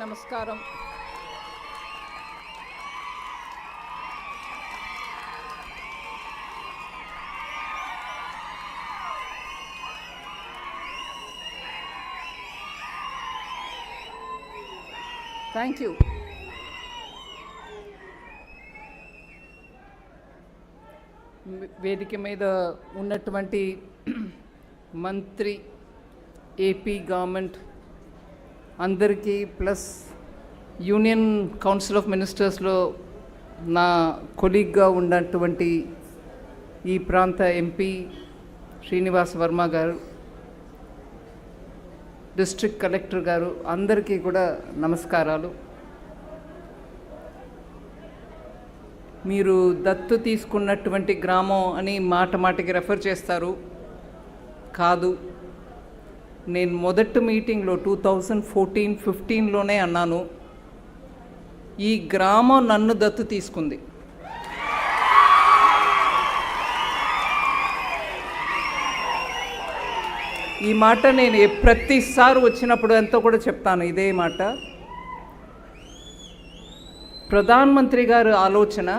నమస్కారం. Thank you. వేదిక మీద ఉన్నటువంటి మంత్రి, ఏపీ గవర్నమెంట్ అందరికీ, ప్లస్ యూనియన్ కౌన్సిల్ ఆఫ్ మినిస్టర్స్లో నా కొలీగ్గా ఉన్నటువంటి ఈ ప్రాంత ఎంపీ శ్రీనివాస్ వర్మ గారు, డిస్ట్రిక్ట్ కలెక్టర్ గారు, అందరికీ కూడా నమస్కారాలు. మీరు దత్తు తీసుకున్నటువంటి గ్రామం అని మాటికి రెఫర్ చేస్తారు. కాదు, నేను మొదటి మీటింగ్లో 2014-15లోనే అన్నాను, ఈ గ్రామం నన్ను దత్తు తీసుకుంది. ఈ మాట నేను ప్రతిసారి వచ్చినప్పుడు ఎంతో కూడా చెప్తాను ఇదే మాట. ప్రధానమంత్రి గారు ఆలోచన,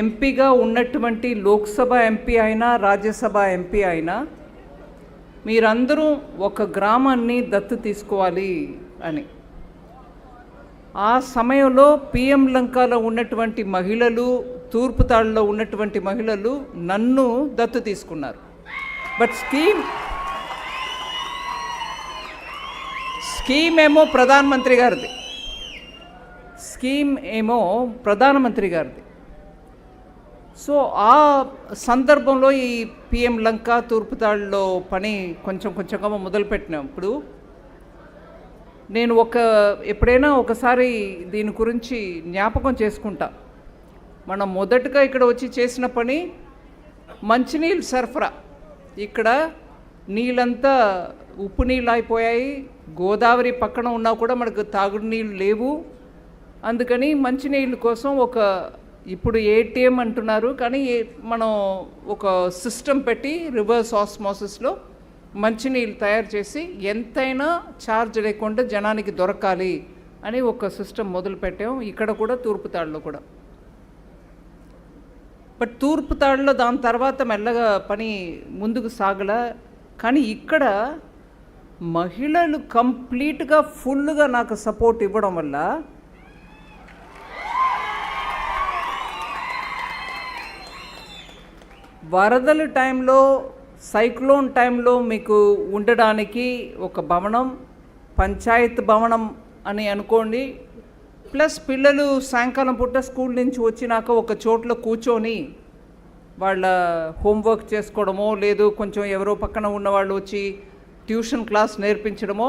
ఎంపీగా ఉన్నటువంటి లోక్సభ ఎంపీ అయినా రాజ్యసభ ఎంపీ అయినా మీరందరూ ఒక గ్రామాన్ని దత్తు తీసుకోవాలి అని. ఆ సమయంలో పిఎం లంకలో ఉన్నటువంటి మహిళలు, తూర్పుతాడులో ఉన్నటువంటి మహిళలు నన్ను దత్తు తీసుకున్నారు. బట్ స్కీమ్ ఏమో ప్రధానమంత్రి గారిది, సో ఆ సందర్భంలో ఈ పిఎం లంక తూర్పుతాడులో పని కొంచెంగా మొదలుపెట్టినప్పుడు నేను ఎప్పుడైనా ఒకసారి దీని గురించి జ్ఞాపకం చేసుకుంటా. మనం మొదటగా ఇక్కడ వచ్చి చేసిన పని మంచినీళ్ళు సరఫరా. ఇక్కడ నీళ్ళంతా ఉప్పు నీళ్ళు అయిపోయాయి, గోదావరి పక్కన ఉన్నా కూడా మనకు తాగుడు నీళ్ళు లేవు. అందుకని మంచినీళ్ళ కోసం ఇప్పుడు ఏటీఎం అంటున్నారు, కానీ మనం ఒక సిస్టమ్ పెట్టి రివర్స్ ఆస్మోసిస్లో మంచినీళ్ళు తయారు చేసి ఎంతైనా ఛార్జ్ లేకుండా జనానికి దొరకాలి అని ఒక సిస్టమ్ మొదలు పెట్టాం. ఇక్కడ కూడా తూర్పుతాడులో కూడా. బట్ తూర్పుతాడులో దాని తర్వాత మెల్లగా పని ముందుకు సాగల. కానీ ఇక్కడ మహిళలు కంప్లీట్గా ఫుల్గా నాకు సపోర్ట్ ఇవ్వడం వల్ల వరదల టైంలో, సైక్లోన్ టైంలో మీకు ఉండడానికి ఒక భవనం, పంచాయత్ భవనం అని అనుకోండి, ప్లస్ పిల్లలు సాయంకాలం పూట స్కూల్ నుంచి వచ్చినాక ఒక చోట్ల కూర్చొని వాళ్ళ హోంవర్క్ చేసుకోవడమో, లేదు కొంచెం ఎవరో పక్కన ఉన్నవాళ్ళు వచ్చి ట్యూషన్ క్లాస్ నేర్పించడమో,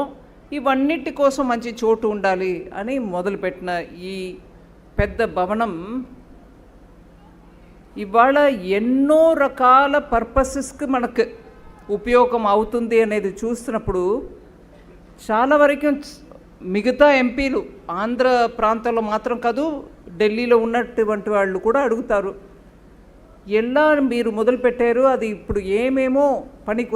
ఇవన్నిటి కోసం మంచి చోటు ఉండాలి అని మొదలుపెట్టిన ఈ పెద్ద భవనం ఇవాళ ఎన్నో రకాల పర్పసెస్కి మనకు ఉపయోగం అవుతుంది అనేది చూస్తున్నప్పుడు చాలా వరకు మిగతా ఎంపీలు ఆంధ్ర ప్రాంతంలో మాత్రం కాదు, ఢిల్లీలో ఉన్నటువంటి వాళ్ళు కూడా అడుగుతారు, ఎలా మీరు మొదలుపెట్టారు, అది ఇప్పుడు ఏమేమో పనికి